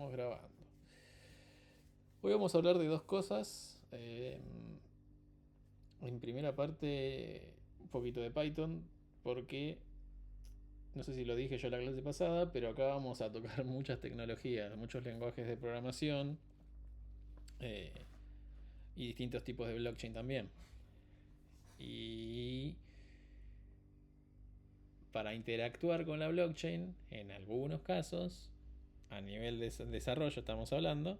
estamos grabando. Hoy vamos a hablar de dos cosas. En primera parte, un poquito de Python, porque no sé si lo dije yo en la clase pasada, pero acá vamos a tocar muchas tecnologías, muchos lenguajes de programación eh, y distintos tipos de blockchain también. Y para interactuar con la blockchain, en algunos casos, a nivel de desarrollo estamos hablando,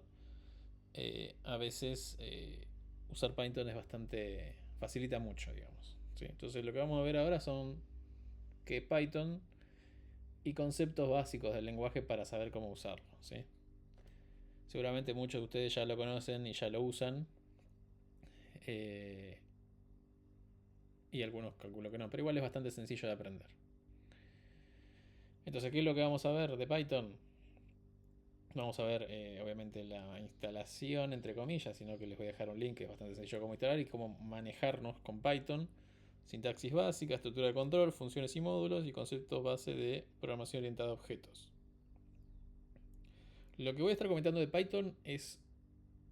a veces usar Python es bastante, facilita mucho, digamos. ¿Sí? Entonces lo que vamos a ver ahora son que Python y conceptos básicos del lenguaje para saber cómo usarlo. ¿Sí? Seguramente muchos de ustedes ya lo conocen y ya lo usan. eh, y algunos calculo que no, pero igual es bastante sencillo de aprender. Entonces, ¿qué es lo que vamos a ver de Python? Vamos a ver, obviamente, la instalación, entre comillas, sino que les voy a dejar un link que es bastante sencillo cómo instalar y cómo manejarnos con Python. Sintaxis básica, estructura de control, funciones y módulos y conceptos base de programación orientada a objetos. Lo que voy a estar comentando de Python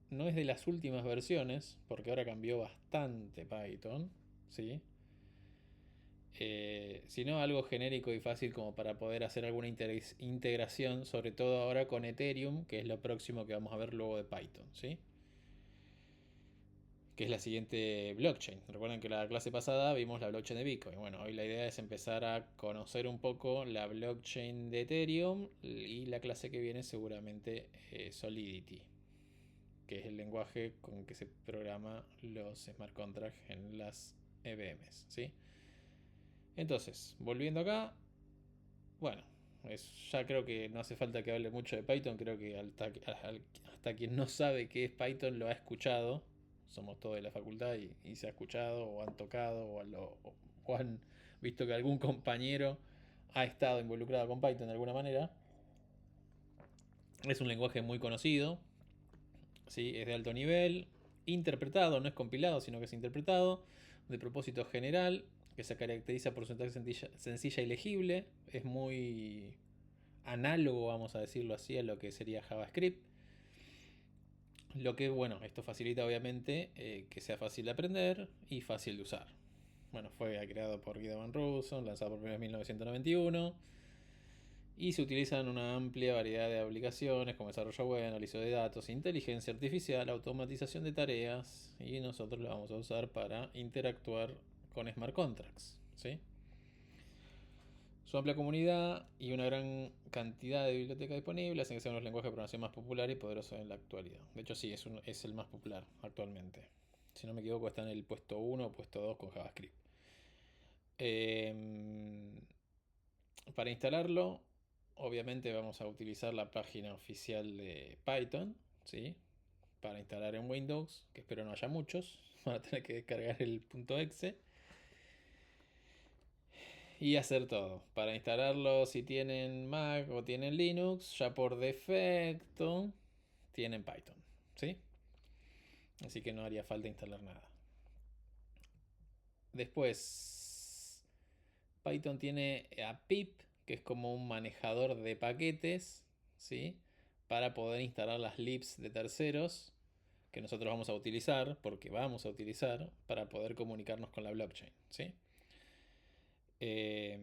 no es de las últimas versiones, porque ahora cambió bastante Python, ¿sí? Sino algo genérico y fácil como para poder hacer alguna integración, sobre todo ahora con Ethereum, que es lo próximo que vamos a ver luego de Python, ¿sí? Que es la siguiente blockchain. Recuerden que la clase pasada vimos la blockchain de Bitcoin. Bueno, hoy la idea es empezar a conocer un poco la blockchain de Ethereum y la clase que viene seguramente Solidity, que es el lenguaje con que se programa los smart contracts en las EVMs, ¿sí? Entonces, volviendo acá, bueno, ya creo que no hace falta que hable mucho de Python, creo que hasta quien no sabe qué es Python lo ha escuchado, somos todos de la facultad y se ha escuchado o han tocado o han visto que algún compañero ha estado involucrado con Python de alguna manera. Es un lenguaje muy conocido, ¿sí? Es de alto nivel, interpretado, no es compilado, sino que es interpretado, de propósito general, que se caracteriza por su sintaxis sencilla y legible, es muy análogo, vamos a decirlo así, a lo que sería JavaScript. Lo que, bueno, esto facilita obviamente que sea fácil de aprender y fácil de usar. Bueno, fue creado por Guido van Rossum, lanzado por primera vez en 1991 y se utilizan una amplia variedad de aplicaciones como desarrollo web, análisis de datos, inteligencia artificial, automatización de tareas y nosotros lo vamos a usar para interactuar con smart contracts, ¿sí? Su amplia comunidad y una gran cantidad de bibliotecas disponibles hacen que sea uno de los lenguajes de programación más populares y poderosos en la actualidad. De hecho, sí, es el más popular actualmente. Si no me equivoco, está en el puesto 1 o puesto 2 con JavaScript. Eh, para instalarlo, obviamente vamos a utilizar la página oficial de Python, ¿sí? Para instalar en Windows, que espero no haya muchos, van a tener que descargar el .exe y hacer todo. Para instalarlo, si tienen Mac o tienen Linux, ya por defecto tienen Python, ¿sí? Así que no haría falta instalar nada. Después, Python tiene a pip, que es como un manejador de paquetes, ¿sí? Para poder instalar las libs de terceros que nosotros vamos a utilizar, porque vamos a utilizar para poder comunicarnos con la blockchain, ¿sí? Eh,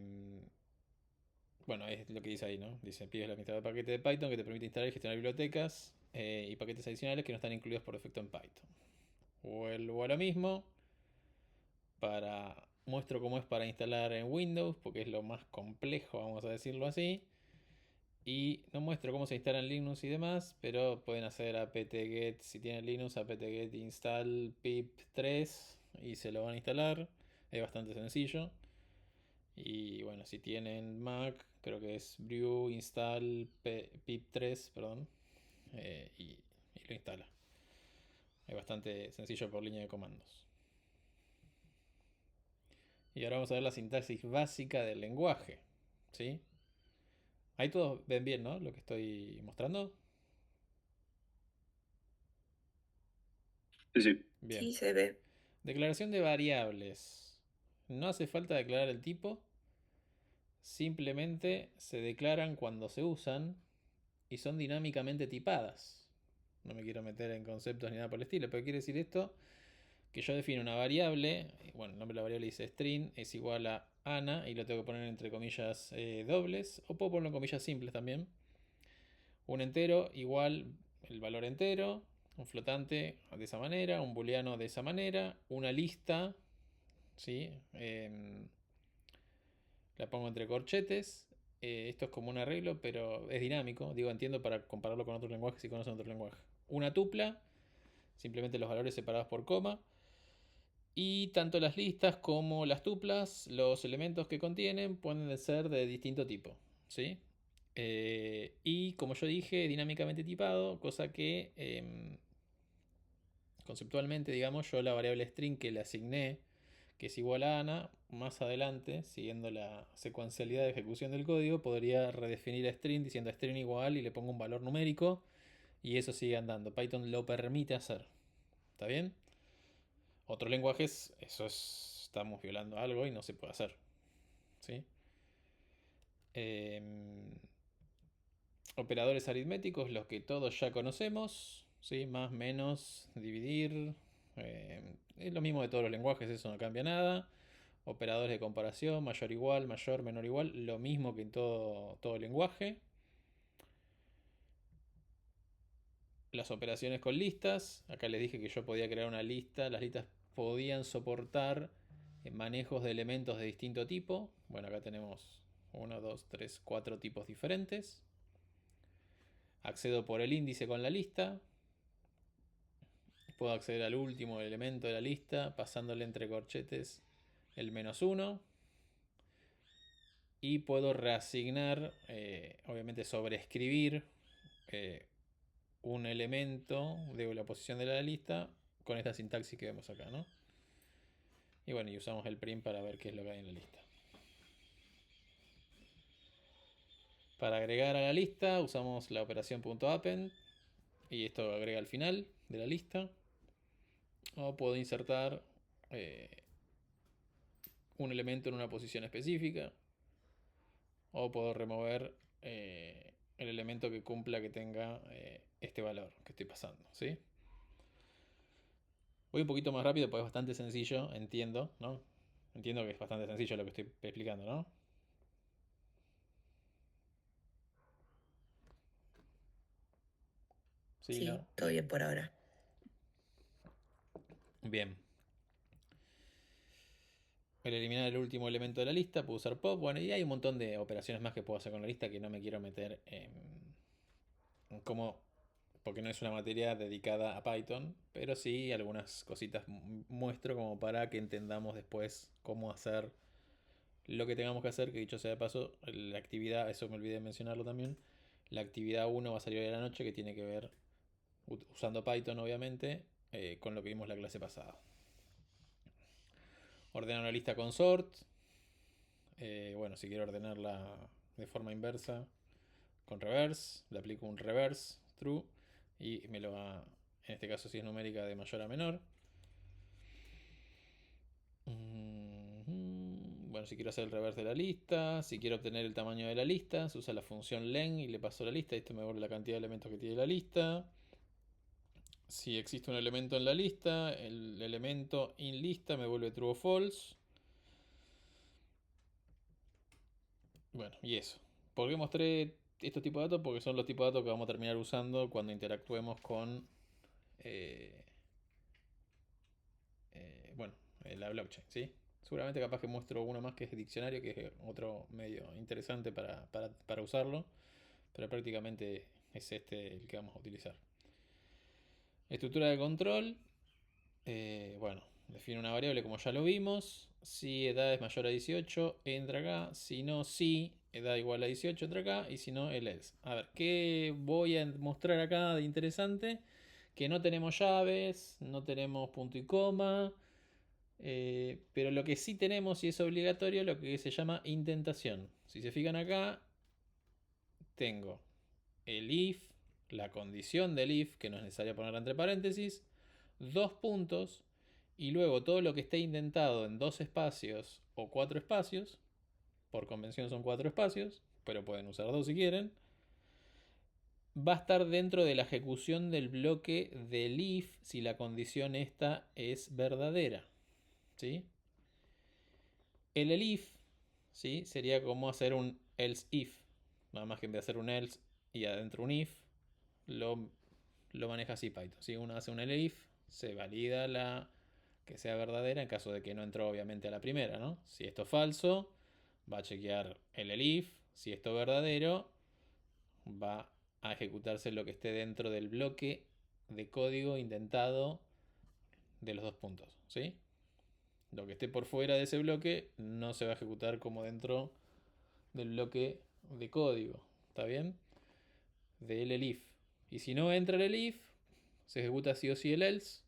Bueno, es lo que dice ahí, ¿no? Dice, pides la administrador de paquete de Python que te permite instalar y gestionar bibliotecas y paquetes adicionales que no están incluidos por defecto en Python. Vuelvo a lo mismo. Muestro cómo es para instalar en Windows, porque es lo más complejo, vamos a decirlo así. Y no muestro cómo se instala en Linux y demás, pero pueden hacer apt-get, si tienen Linux, apt-get install pip3 y se lo van a instalar. Es bastante sencillo. Y bueno, si tienen Mac, creo que es brew install pip3, perdón, y lo instala. Es bastante sencillo por línea de comandos. Y ahora vamos a ver la sintaxis básica del lenguaje. ¿Sí? Ahí todos ven bien, ¿no? Lo que estoy mostrando. Sí, sí. Bien. Sí, se ve. Declaración de variables. No hace falta declarar el tipo. Simplemente se declaran cuando se usan. y son dinámicamente tipadas. No me quiero meter en conceptos ni nada por el estilo, pero quiere decir esto que yo defino una variable, bueno, el nombre de la variable dice string, es igual a Ana, y lo tengo que poner entre comillas dobles, o puedo ponerlo en comillas simples también. Un entero igual el valor entero, un flotante de esa manera, un booleano de esa manera, una lista, ¿sí? La pongo entre corchetes. Esto es como un arreglo, pero es dinámico. Digo, entiendo para compararlo con otros lenguajes si conocen otro lenguaje. Una tupla, simplemente los valores separados por coma. Y tanto las listas como las tuplas, los elementos que contienen pueden ser de distinto tipo, ¿sí? Y como yo dije, dinámicamente tipado, cosa que conceptualmente, digamos, yo la variable string que le asigné, que es igual a Ana, más adelante, siguiendo la secuencialidad de ejecución del código, podría redefinir a string diciendo string igual y le pongo un valor numérico y eso sigue andando. Python lo permite hacer. ¿Está bien? Otros lenguajes, estamos violando algo y no se puede hacer. ¿Sí? Em, Operadores aritméticos, los que todos ya conocemos. ¿Sí? Más, menos, dividir. Es lo mismo de todos los lenguajes, eso no cambia nada. Operadores de comparación, mayor, menor igual, lo mismo que en todo lenguaje. Las operaciones con listas, acá les dije que yo podía crear una lista, las listas podían soportar manejos de elementos de distinto tipo. Bueno, acá tenemos 1, 2, 3, 4 tipos diferentes. Accedo por el índice con la lista. Puedo acceder al último elemento de la lista pasándole entre corchetes el -1. Y puedo reasignar, obviamente sobreescribir un elemento de la posición de la lista con esta sintaxis que vemos acá, ¿no? Y bueno, y usamos el print para ver qué es lo que hay en la lista. Para agregar a la lista usamos la operación .append y esto agrega al final de la lista. O puedo insertar un elemento en una posición específica. O puedo remover el elemento que cumpla que tenga este valor que estoy pasando, ¿sí? Voy un poquito más rápido porque es bastante sencillo, entiendo, ¿no? Entiendo que es bastante sencillo lo que estoy explicando, ¿no? Sí, Sí, ¿no? todo bien por ahora. Bien. El eliminar el último elemento de la lista, puedo usar pop. Bueno, y hay un montón de operaciones más que puedo hacer con la lista que no me quiero meter en cómo, porque no es una materia dedicada a Python, pero sí algunas cositas muestro como para que entendamos después cómo hacer lo que tengamos que hacer, que dicho sea de paso, la actividad, eso me olvidé de mencionarlo también, la actividad 1 va a salir hoy a la noche que tiene que ver, usando Python obviamente, con lo que vimos la clase pasada. Ordeno la lista con sort. Bueno, si quiero ordenarla de forma inversa, con reverse, le aplico un reverse true y me lo va, en este caso si es numérica de mayor a menor. Bueno, si quiero hacer el reverse de la lista, si quiero obtener el tamaño de la lista, se usa la función len y le paso la lista. Esto me devuelve la cantidad de elementos que tiene la lista. Si existe un elemento en la lista, el elemento in lista me vuelve true o false. Bueno, y eso. ¿Por qué mostré estos tipos de datos? Porque son los tipos de datos que vamos a terminar usando cuando interactuemos con eh, bueno, la blockchain, ¿sí? Seguramente capaz que muestro uno más que es diccionario, que es otro medio interesante para usarlo, pero prácticamente es este el que vamos a utilizar. Estructura de control, bueno, define una variable como ya lo vimos. Si edad es mayor a 18, entra acá. Si no, si edad igual a 18, entra acá. Y si no, el else. A ver, ¿qué voy a mostrar acá de interesante? Que no tenemos llaves, no tenemos punto y coma. Pero lo que sí tenemos y es obligatorio, lo que se llama indentación. Si se fijan acá, tengo el if, la condición del if, que no es necesario ponerla entre paréntesis, dos puntos, y luego todo lo que esté indentado en dos espacios o cuatro espacios, por convención son cuatro espacios, pero pueden usar dos si quieren, va a estar dentro de la ejecución del bloque del if si la condición esta es verdadera. ¿Sí? El elif, ¿sí? Sería como hacer un else if. Nada más que en vez de hacer un else y adentro un if, lo, lo maneja así Python. Si uno hace un elif, se valida la que sea verdadera en caso de que no entró obviamente a la primera, ¿no? Si esto es falso, va a chequear el elif. Si esto es verdadero, va a ejecutarse lo que esté dentro del bloque de código indentado de los dos puntos, ¿sí? Lo que esté por fuera de ese bloque no se va a ejecutar como dentro del bloque de código, ¿está bien? Del elif. Y si no entra el elif, se ejecuta sí o sí el else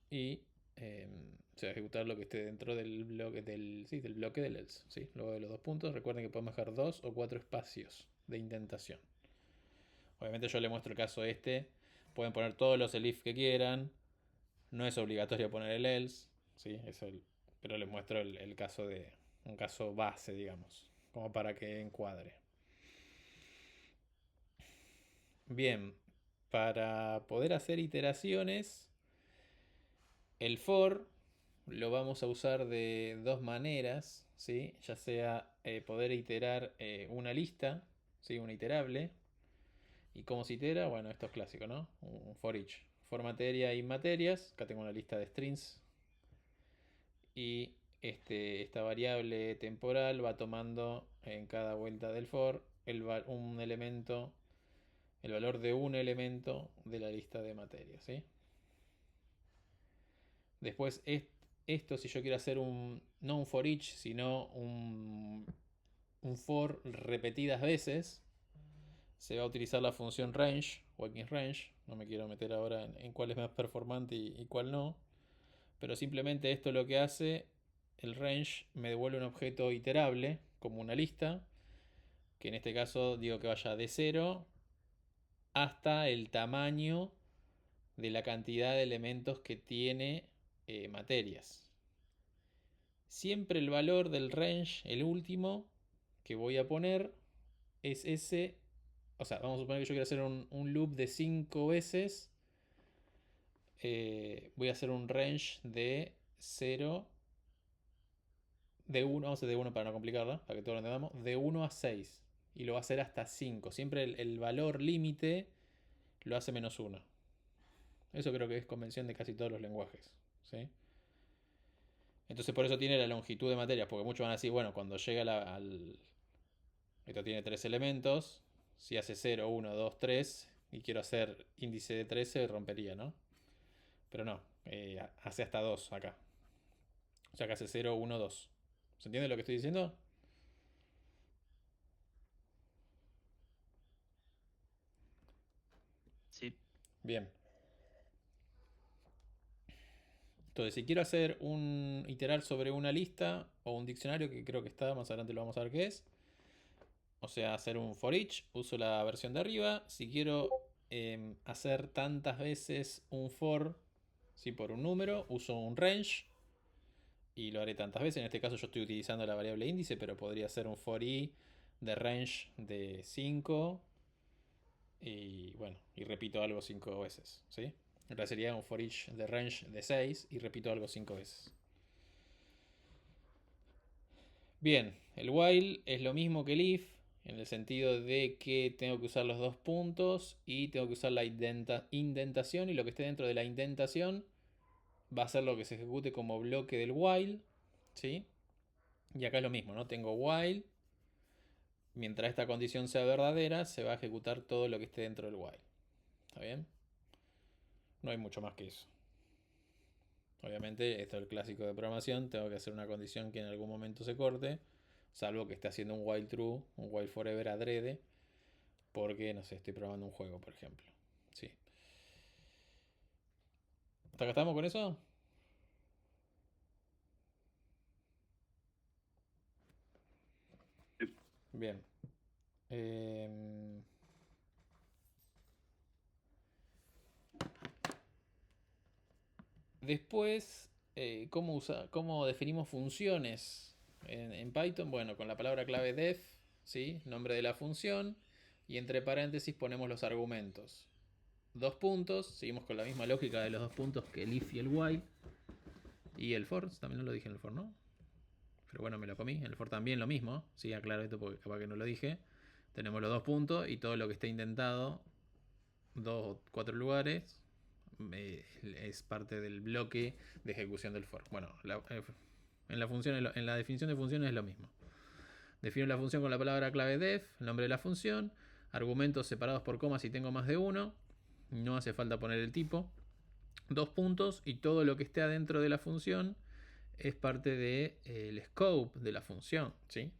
y se va a ejecutar lo que esté dentro del bloque del bloque del else, ¿sí? Luego de los dos puntos, recuerden que podemos dejar 2 o 4 espacios de indentación. Obviamente yo les muestro el caso este. Pueden poner todos los elif que quieran. No es obligatorio poner el else, ¿sí? Pero les muestro el caso de un caso base, digamos, como para que encuadre. Bien, para poder hacer iteraciones, el for lo vamos a usar de dos maneras, ¿sí? Ya sea poder iterar una lista, ¿sí? Una iterable. ¿Y cómo se itera? Bueno, esto es clásico, ¿no? Un for each. For materia y materias. Acá tengo una lista de strings. Y esta variable temporal va tomando en cada vuelta del for un elemento, el valor de un elemento de la lista de materias, ¿sí? Después esto, si yo quiero hacer no un for each, sino un for repetidas veces, se va a utilizar la función range, walking range. No me quiero meter ahora en cuál es más performante y cuál no. Pero simplemente esto lo que hace, el range me devuelve un objeto iterable, como una lista, que en este caso digo que vaya de 0 hasta el tamaño de la cantidad de elementos que tiene materias. Siempre el valor del range, el último que voy a poner, es ese. O sea, vamos a suponer que yo quiero hacer un loop de 5 veces. Voy a hacer un range de 0, de 1, vamos a hacer de 1 para no complicarla, para que todo lo entendamos, de 1 a 6. Y lo va a hacer hasta 5. Siempre el valor límite lo hace menos 1. Eso creo que es convención de casi todos los lenguajes, ¿sí? Entonces por eso tiene la longitud de materias, porque muchos van a decir, bueno, cuando llega al... Esto tiene 3 elementos, si hace 0, 1, 2, 3, y quiero hacer índice de 13, rompería, ¿no? Pero no, hace hasta 2 acá. O sea que hace 0, 1, 2. ¿Se entiende lo que estoy diciendo? Sí. Bien. Entonces, si quiero hacer iterar sobre una lista o un diccionario, que creo que está, más adelante lo vamos a ver qué es. O sea, hacer un for each, uso la versión de arriba. Si quiero hacer tantas veces un for, si por un número, uso un range y lo haré tantas veces. En este caso yo estoy utilizando la variable índice, pero podría ser un for i de range de 5 y bueno, y repito algo 5 veces, ¿sí? En realidad sería un for each de range de 6 y repito algo 5 veces. Bien, el while es lo mismo que el if, en el sentido de que tengo que usar los dos puntos y tengo que usar la indentación, y lo que esté dentro de la indentación va a ser lo que se ejecute como bloque del while, ¿sí? Y acá es lo mismo, ¿no? Tengo while, mientras esta condición sea verdadera, se va a ejecutar todo lo que esté dentro del while. ¿Está bien? No hay mucho más que eso. Obviamente, esto es el clásico de programación, tengo que hacer una condición que en algún momento se corte, salvo que esté haciendo un while true, un while forever adrede, porque, no sé, estoy probando un juego, por ejemplo. Sí. ¿Hasta acá estamos con eso? Bien. Em, Después, ¿cómo definimos funciones en Python? Bueno, con la palabra clave def, ¿sí? Nombre de la función. Y entre paréntesis ponemos los argumentos. 2 puntos, seguimos con la misma lógica de los 2 puntos que el if y el while. Y el for, también no lo dije en el for, ¿no? Pero bueno, me lo comí. En el for también lo mismo. Sí, aclaro esto porque capaz que no lo dije. Tenemos los 2 puntos y todo lo que esté intentado, 2 o 4 lugares, es parte del bloque de ejecución del for. Bueno, en la definición de funciones es lo mismo. Defino la función con la palabra clave def, el nombre de la función, argumentos separados por comas si tengo más de uno, no hace falta poner el tipo, 2 puntos y todo lo que esté adentro de la función es parte del scope de la función, ¿sí?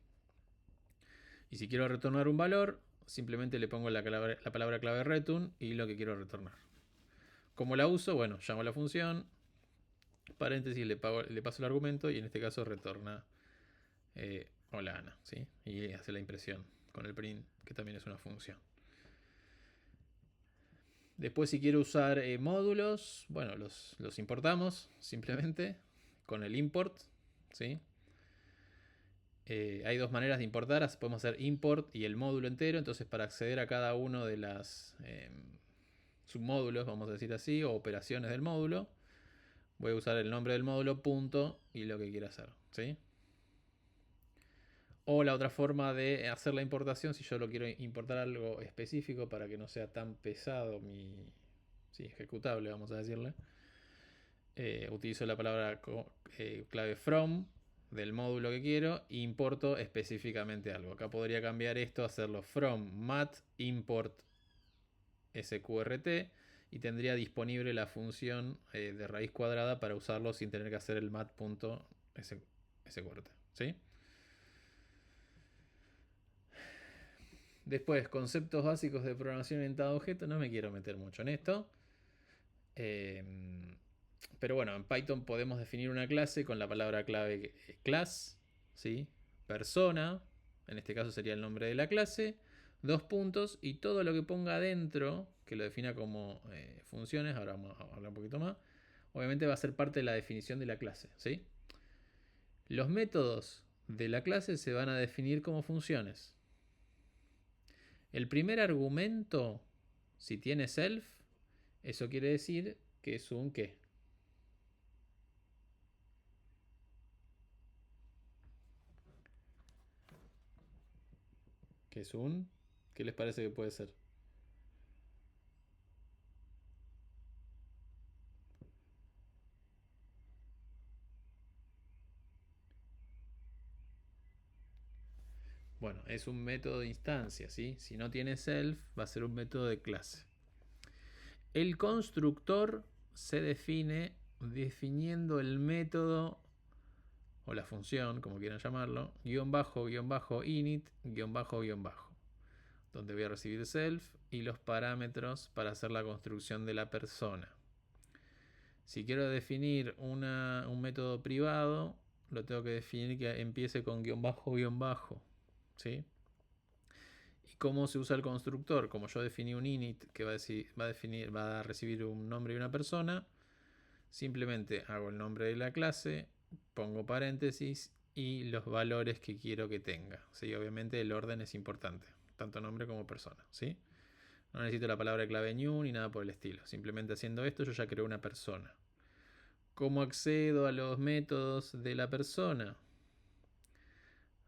Y si quiero retornar un valor, simplemente le pongo la palabra clave return y lo que quiero retornar. ¿Cómo la uso? Bueno, llamo a la función, paréntesis, le paso el argumento y en este caso retorna hola Ana, ¿sí? Y hace la impresión con el print, que también es una función. Después si quiero usar módulos, bueno, los importamos simplemente con el import, ¿sí? Hay 2 maneras de importar, podemos hacer import y el módulo entero, entonces para acceder a cada uno de las submódulos, vamos a decir así, o operaciones del módulo, voy a usar el nombre del módulo, punto, y lo que quiera hacer, ¿sí? O la otra forma de hacer la importación, si yo lo quiero importar algo específico para que no sea tan pesado mi ejecutable, vamos a decirle, utilizo la palabra clave from del módulo que quiero e importo específicamente algo. Acá podría cambiar esto, hacerlo from mat import sqrt y tendría disponible la función de raíz cuadrada para usarlo sin tener que hacer el mat.sqrt, ¿sí? Después, conceptos básicos de programación orientada a objetos. No me quiero meter mucho en esto. Pero bueno, en Python podemos definir una clase con la palabra clave class, ¿sí? Persona, en este caso sería el nombre de la clase, 2 puntos y todo lo que ponga adentro, que lo defina como funciones, ahora vamos a hablar un poquito más, obviamente va a ser parte de la definición de la clase, ¿sí? Los métodos de la clase se van a definir como funciones. El primer argumento, si tiene self, eso quiere decir que es un ¿qué? Que es un... ¿Qué les parece que puede ser? Bueno, es un método de instancia, ¿sí? Si no tiene self, va a ser un método de clase. El constructor se define definiendo el método o la función, como quieran llamarlo, guión bajo, init, guión bajo, donde voy a recibir self y los parámetros para hacer la construcción de la persona. Si quiero definir un método privado, lo tengo que definir que empiece con guión bajo, ¿sí? ¿Y cómo se usa el constructor? Como yo definí un init que va a recibir un nombre y una persona, simplemente hago el nombre de la clase, pongo paréntesis y los valores que quiero que tenga. ¿Sí? Obviamente el orden es importante, tanto nombre como persona, ¿sí? No necesito la palabra clave new ni nada por el estilo. Simplemente haciendo esto yo ya creo una persona. ¿Cómo accedo a los métodos de la persona?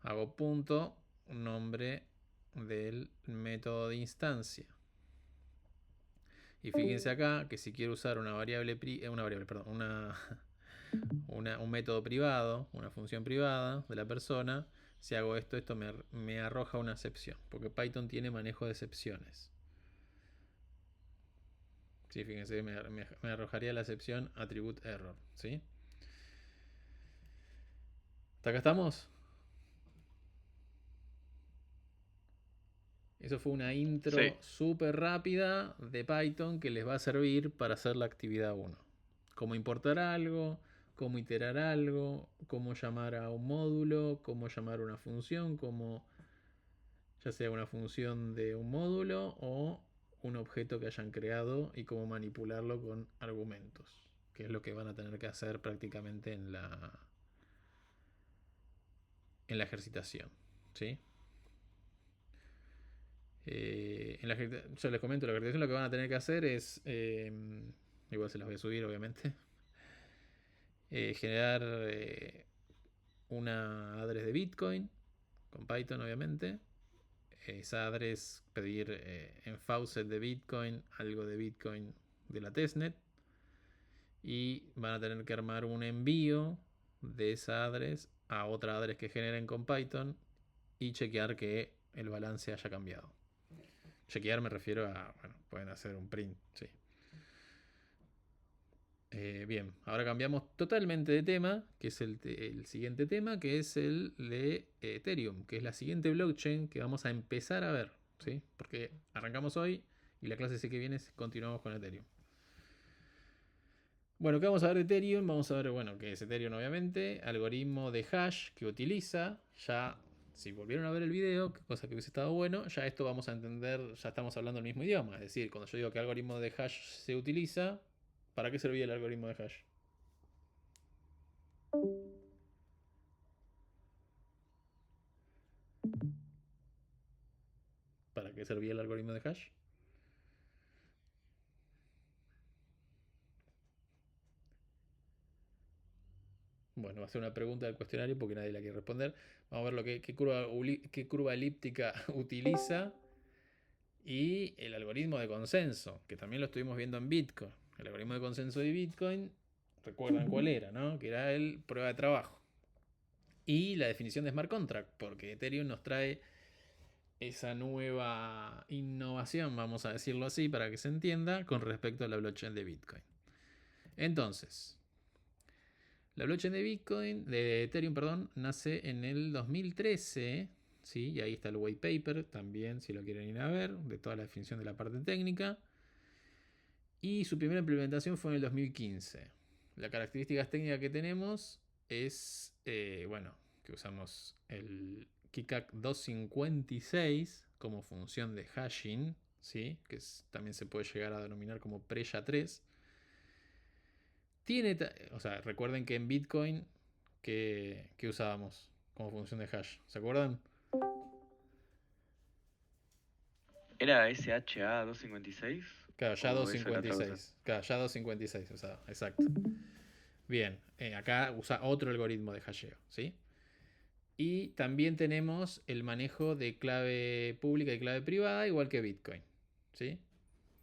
Hago punto, nombre del método de instancia. Y fíjense acá que si quiero usar un método privado, una función privada de la persona, si hago esto me arroja una excepción, porque Python tiene manejo de excepciones. Sí, fíjense, me arrojaría la excepción attribute error, ¿sí? ¿Hasta acá estamos? Eso fue una intro súper rápida de Python que les va a servir para hacer la actividad 1. Cómo importar algo, cómo iterar algo, cómo llamar a un módulo, cómo llamar a una función, como ya sea una función de un módulo o un objeto que hayan creado y cómo manipularlo con argumentos, que es lo que van a tener que hacer prácticamente en la ejercitación, ¿sí? Yo les comento, la caracterización lo que van a tener que hacer es, igual se las voy a subir obviamente, generar una address de Bitcoin, con Python obviamente. Esa address pedir en faucet de Bitcoin, algo de Bitcoin de la testnet. Y van a tener que armar un envío de esa address a otra address que generen con Python y chequear que el balance haya cambiado. Chequear me refiero a, bueno, pueden hacer un print, sí. Bien, ahora cambiamos totalmente de tema, que es el siguiente tema, que es el de Ethereum, que es la siguiente blockchain que vamos a empezar a ver, ¿sí? Porque arrancamos hoy y la clase que viene continuamos con Ethereum. Bueno, ¿qué vamos a ver de Ethereum? Vamos a ver, bueno, qué es Ethereum obviamente, algoritmo de hash que utiliza, ya, si volvieron a ver el video, cosa que hubiese estado bueno, ya esto vamos a entender, ya estamos hablando el mismo idioma, es decir, cuando yo digo que algoritmo de hash se utiliza, ¿para qué servía el algoritmo de hash? ¿Para qué servía el algoritmo de hash? Bueno, va a ser una pregunta del cuestionario porque nadie la quiere responder. Vamos a ver qué curva elíptica utiliza y el algoritmo de consenso, que también lo estuvimos viendo en Bitcoin. El algoritmo de consenso de Bitcoin, recuerdan cuál era, ¿no? Que era el prueba de trabajo. Y la definición de smart contract, porque Ethereum nos trae esa nueva innovación, vamos a decirlo así, para que se entienda, con respecto a la blockchain de Bitcoin. Entonces, la blockchain de Ethereum, perdón, nace en el 2013, ¿sí? Y ahí está el white paper también, si lo quieren ir a ver, de toda la definición de la parte técnica. Y su primera implementación fue en el 2015. Las características técnicas que tenemos es, bueno, que usamos el KiCac 256 como función de hashing, ¿sí? Que también se puede llegar a denominar como Preya 3. O sea, recuerden que en Bitcoin, ¿qué usábamos como función de hash? ¿Se acuerdan? ¿Era SHA 256? Claro, ya ¿O esa es la otra cosa? 256. Claro, ya 256, o sea, exacto. Bien, acá usa otro algoritmo de hasheo, ¿sí? Y también tenemos el manejo de clave pública y clave privada, igual que Bitcoin, ¿sí?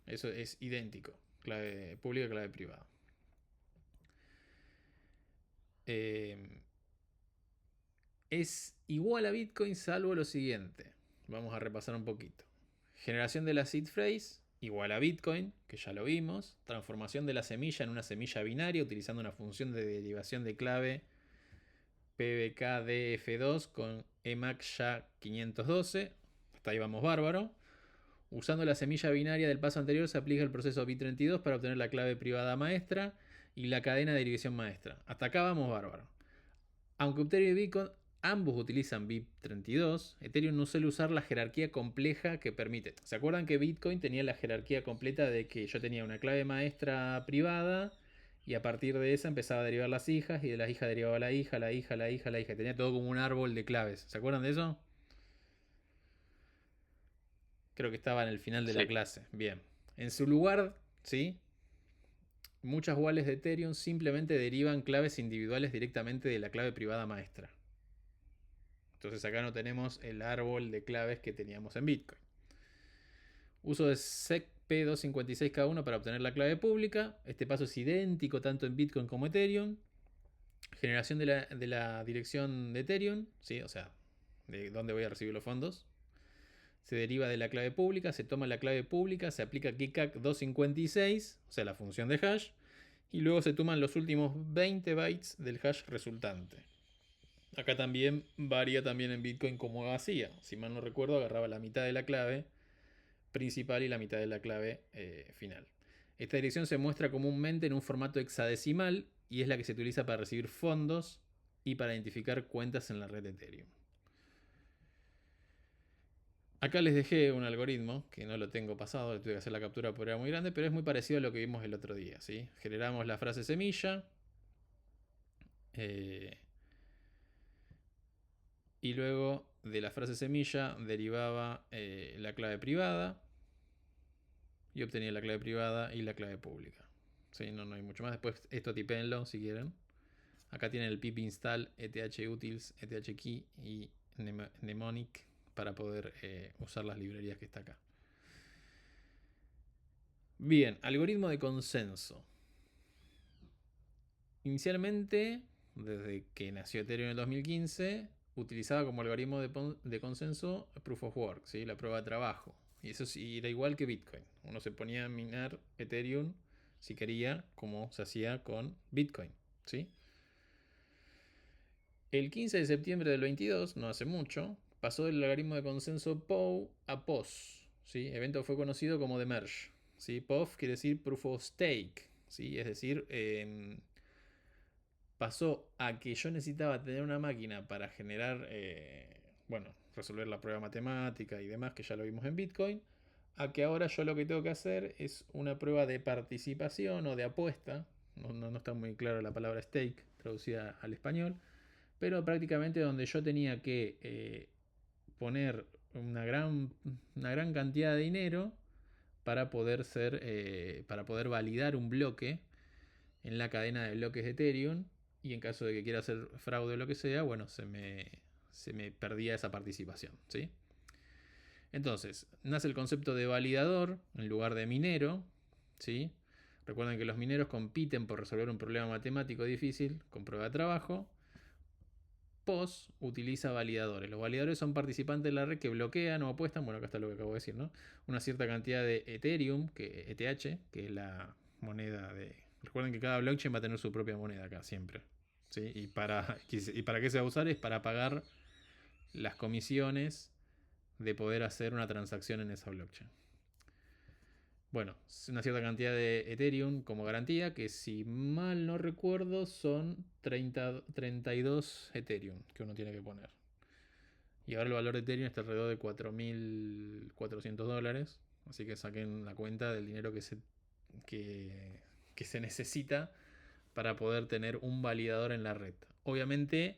Eso es idéntico, clave pública y clave privada. Es igual a Bitcoin salvo lo siguiente. Vamos a repasar un poquito. Generación de la seed phrase igual a Bitcoin, que ya lo vimos. Transformación de la semilla en una semilla binaria utilizando una función de derivación de clave PBKDF2 con EMAC ya 512. Hasta ahí vamos bárbaro. Usando la semilla binaria del paso anterior se aplica el proceso bit32 para obtener la clave privada maestra y la cadena de derivación maestra. Hasta acá vamos bárbaro. Aunque Ethereum y Bitcoin ambos utilizan BIP32, Ethereum no suele usar la jerarquía compleja que permite. ¿Se acuerdan que Bitcoin tenía la jerarquía completa de que yo tenía una clave maestra privada y a partir de esa empezaba a derivar las hijas y de las hijas derivaba la hija, la hija, la hija, la hija? Tenía todo como un árbol de claves. ¿Se acuerdan de eso? Creo que estaba en el final de la Sí. clase. Bien. En su lugar, ¿sí? Muchas wallets de Ethereum simplemente derivan claves individuales directamente de la clave privada maestra. Entonces acá no tenemos el árbol de claves que teníamos en Bitcoin. Uso de SecP256K1 para obtener la clave pública. Este paso es idéntico tanto en Bitcoin como Ethereum. Generación de la dirección de Ethereum, ¿sí? O sea, de dónde voy a recibir los fondos. Se deriva de la clave pública, se toma la clave pública, se aplica KiCac 256, o sea, la función de hash, y luego se toman los últimos 20 bytes del hash resultante. Acá también varía también en Bitcoin cómo hacía. Si mal no recuerdo, agarraba la mitad de la clave principal y la mitad de la clave final. Esta dirección se muestra comúnmente en un formato hexadecimal y es la que se utiliza para recibir fondos y para identificar cuentas en la red de Ethereum. Acá les dejé un algoritmo que no lo tengo pasado, tuve que hacer la captura porque era muy grande, pero es muy parecido a lo que vimos el otro día, ¿sí? Generamos la frase semilla y luego de la frase semilla derivaba la clave privada y obtenía la clave privada y la clave pública. ¿Sí? No hay mucho más. Después esto tipéenlo si quieren. Acá tienen el pip install, ethutils, ethkey y mnemonic para poder usar las librerías que está acá. Bien, algoritmo de consenso. Inicialmente, desde que nació Ethereum en el 2015, utilizaba como algoritmo de consenso Proof of Work, ¿sí? La prueba de trabajo. Y eso sí, era igual que Bitcoin. Uno se ponía a minar Ethereum si quería, como se hacía con Bitcoin, ¿sí? El 15 de septiembre del 22, no hace mucho, pasó del algoritmo de consenso POW a POS, ¿sí? El evento fue conocido como The Merge, ¿sí? POF quiere decir Proof of Stake, ¿sí? Es decir, pasó a que yo necesitaba tener una máquina para generar, resolver la prueba matemática y demás, que ya lo vimos en Bitcoin, a que ahora yo lo que tengo que hacer es una prueba de participación o de apuesta. No está muy claro la palabra stake traducida al español, pero prácticamente donde yo tenía que poner una gran cantidad de dinero para poder para poder validar un bloque en la cadena de bloques de Ethereum, y en caso de que quiera hacer fraude o lo que sea, bueno, se me perdía esa participación, ¿sí? Entonces, nace el concepto de validador en lugar de minero, ¿sí? Recuerden que los mineros compiten por resolver un problema matemático difícil con prueba de trabajo. POS utiliza validadores. Los validadores son participantes de la red que bloquean o apuestan, bueno, acá está lo que acabo de decir, ¿no? Una cierta cantidad de Ethereum, ETH, que es la moneda de... Recuerden que cada blockchain va a tener su propia moneda acá, siempre, ¿sí? Y para qué se va a usar es para pagar las comisiones de poder hacer una transacción en esa blockchain. Bueno, una cierta cantidad de Ethereum como garantía, que si mal no recuerdo son 32 Ethereum que uno tiene que poner. Y ahora el valor de Ethereum está alrededor de $4.400. Así que saquen la cuenta del dinero que se necesita para poder tener un validador en la red. Obviamente,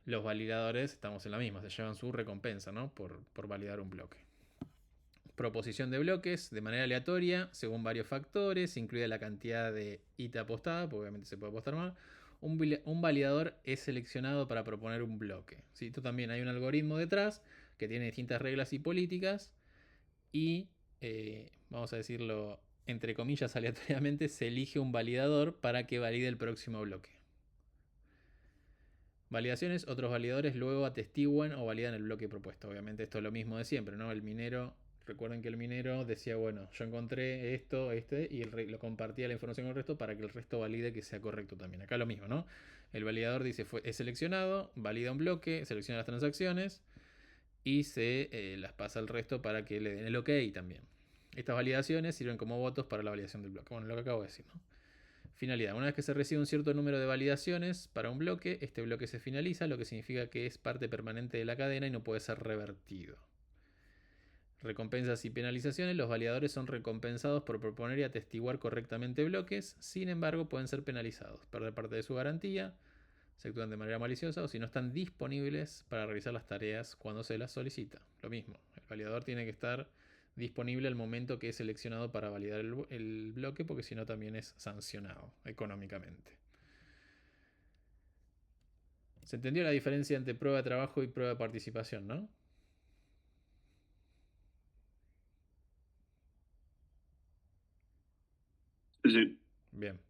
los validadores, estamos en la misma, se llevan su recompensa, ¿no? Por validar un bloque. Proposición de bloques de manera aleatoria, según varios factores, incluida la cantidad de IT apostada, porque obviamente se puede apostar más. Un validador es seleccionado para proponer un bloque, ¿sí? Esto también hay un algoritmo detrás que tiene distintas reglas y políticas y, vamos a decirlo entre comillas aleatoriamente, se elige un validador para que valide el próximo bloque. Validaciones, otros validadores luego atestiguan o validan el bloque propuesto. Obviamente esto es lo mismo de siempre, ¿no? El minero, recuerden que el minero decía, bueno, yo encontré esto, y lo compartía la información con el resto para que el resto valide que sea correcto también. Acá lo mismo, ¿no? El validador dice, es seleccionado, valida un bloque, selecciona las transacciones y se las pasa al resto para que le den el OK también. Estas validaciones sirven como votos para la validación del bloque. Bueno, lo que acabo de decir, ¿no? Finalidad. Una vez que se recibe un cierto número de validaciones para un bloque, este bloque se finaliza, lo que significa que es parte permanente de la cadena y no puede ser revertido. Recompensas y penalizaciones. Los validadores son recompensados por proponer y atestiguar correctamente bloques, sin embargo pueden ser penalizados, perder parte de su garantía, se actúan de manera maliciosa o si no están disponibles para realizar las tareas cuando se las solicita. Lo mismo, el validador tiene que estar disponible al momento que es seleccionado para validar el bloque, porque si no también es sancionado económicamente. ¿Se entendió la diferencia entre prueba de trabajo y prueba de participación, no? Sí. Bien.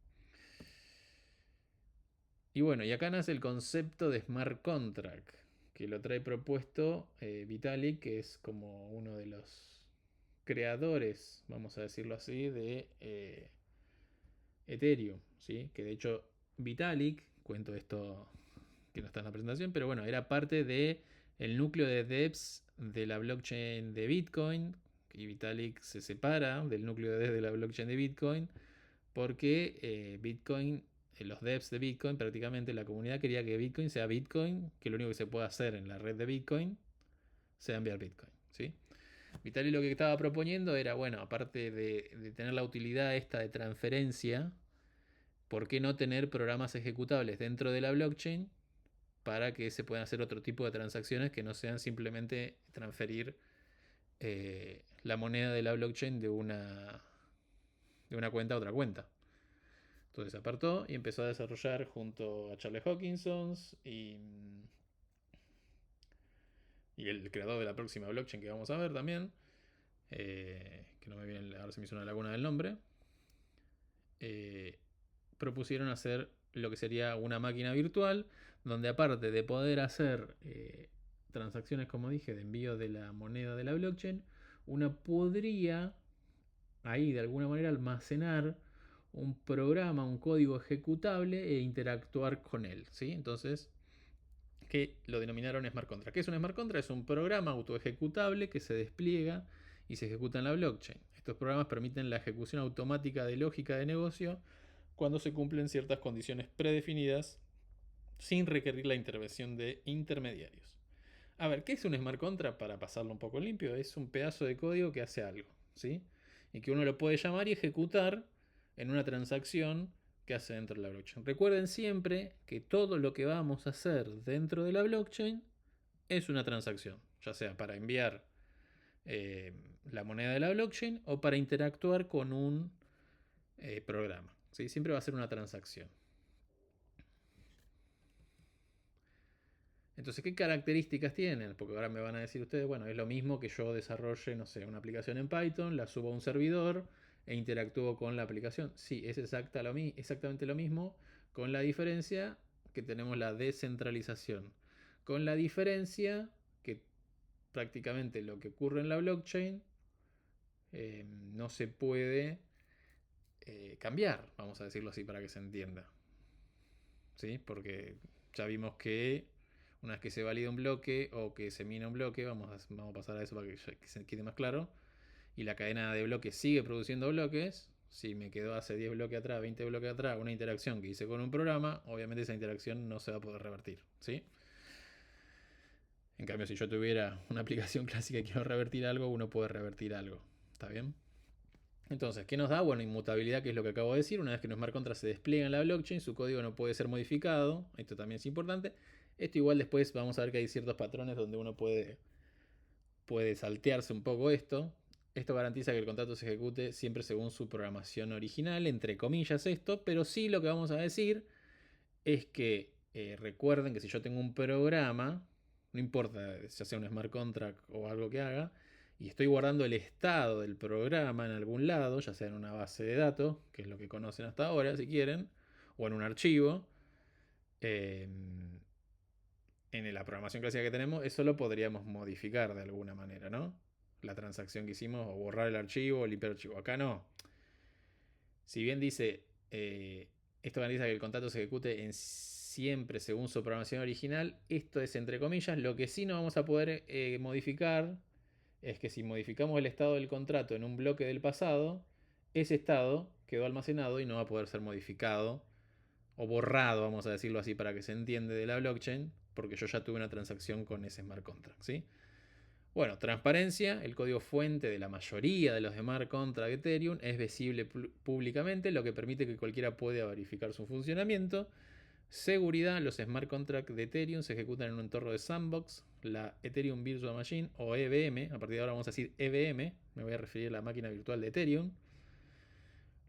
Y bueno, y acá nace el concepto de smart contract, que lo trae propuesto Vitalik, que es como uno de los creadores, vamos a decirlo así, de Ethereum, ¿sí? Que de hecho Vitalik, cuento esto que no está en la presentación, pero bueno, era parte de el núcleo de devs de la blockchain de Bitcoin, y Vitalik se separa del núcleo de devs de la blockchain de Bitcoin porque los devs de Bitcoin, prácticamente la comunidad quería que Bitcoin sea Bitcoin, que lo único que se puede hacer en la red de Bitcoin sea enviar Bitcoin, ¿sí? Vitalik lo que estaba proponiendo era, bueno, aparte de tener la utilidad esta de transferencia, ¿por qué no tener programas ejecutables dentro de la blockchain para que se puedan hacer otro tipo de transacciones que no sean simplemente transferir la moneda de la blockchain de una cuenta a otra cuenta. Entonces se apartó y empezó a desarrollar junto a Charles Hoskinson y el creador de la próxima blockchain que vamos a ver también, que no me viene, ahora se me hizo una laguna del nombre, propusieron hacer lo que sería una máquina virtual, donde aparte de poder hacer transacciones, como dije, de envío de la moneda de la blockchain, una podría ahí de alguna manera almacenar un programa, un código ejecutable e interactuar con él, ¿sí? Entonces, que lo denominaron Smart Contract. ¿Qué es un Smart Contract? Es un programa autoejecutable que se despliega y se ejecuta en la blockchain. Estos programas permiten la ejecución automática de lógica de negocio cuando se cumplen ciertas condiciones predefinidas sin requerir la intervención de intermediarios. A ver, ¿qué es un Smart Contract? Para pasarlo un poco limpio, es un pedazo de código que hace algo, ¿sí? Y que uno lo puede llamar y ejecutar en una transacción que hace dentro de la blockchain. Recuerden siempre que todo lo que vamos a hacer dentro de la blockchain es una transacción, ya sea para enviar la moneda de la blockchain o para interactuar con un programa, ¿sí? Siempre va a ser una transacción. Entonces, ¿qué características tienen? Porque ahora me van a decir ustedes, bueno, es lo mismo que yo desarrolle, no sé, una aplicación en Python, la subo a un servidor e interactúo con la aplicación. Sí, es exactamente lo mismo, con la diferencia que tenemos la descentralización. Con la diferencia que prácticamente lo que ocurre en la blockchain no se puede cambiar, vamos a decirlo así para que se entienda. ¿Sí? Porque ya vimos que una vez que se valida un bloque o que se mina un bloque, vamos a pasar a eso para que se quede más claro, y la cadena de bloques sigue produciendo bloques. Si me quedó hace 10 bloques atrás, 20 bloques atrás, una interacción que hice con un programa, obviamente esa interacción no se va a poder revertir, ¿sí? En cambio, si yo tuviera una aplicación clásica y quiero revertir algo, uno puede revertir algo. ¿Está bien? Entonces, ¿qué nos da? Bueno, inmutabilidad, que es lo que acabo de decir. Una vez que un smart contract se despliega en la blockchain, su código no puede ser modificado. Esto también es importante. Esto igual después vamos a ver que hay ciertos patrones donde uno puede saltearse un poco esto. Esto garantiza que el contrato se ejecute siempre según su programación original, entre comillas esto, pero sí lo que vamos a decir es que recuerden que si yo tengo un programa, no importa ya sea un smart contract o algo que haga, y estoy guardando el estado del programa en algún lado, ya sea en una base de datos, que es lo que conocen hasta ahora si quieren, o en un archivo, en la programación clásica que tenemos, eso lo podríamos modificar de alguna manera, ¿no? La transacción que hicimos, o borrar el archivo, o limpiar el archivo. Acá no. Si bien dice, esto garantiza que el contrato se ejecute siempre según su programación original, esto es entre comillas. Lo que sí no vamos a poder modificar es que si modificamos el estado del contrato en un bloque del pasado, ese estado quedó almacenado y no va a poder ser modificado o borrado, vamos a decirlo así para que se entienda, de la blockchain, porque yo ya tuve una transacción con ese smart contract, ¿sí? Bueno, transparencia. El código fuente de la mayoría de los smart contracts de Ethereum es visible públicamente, lo que permite que cualquiera pueda verificar su funcionamiento. Seguridad. Los smart contracts de Ethereum se ejecutan en un entorno de sandbox, la Ethereum Virtual Machine o EVM. A partir de ahora vamos a decir EVM, me voy a referir a la máquina virtual de Ethereum,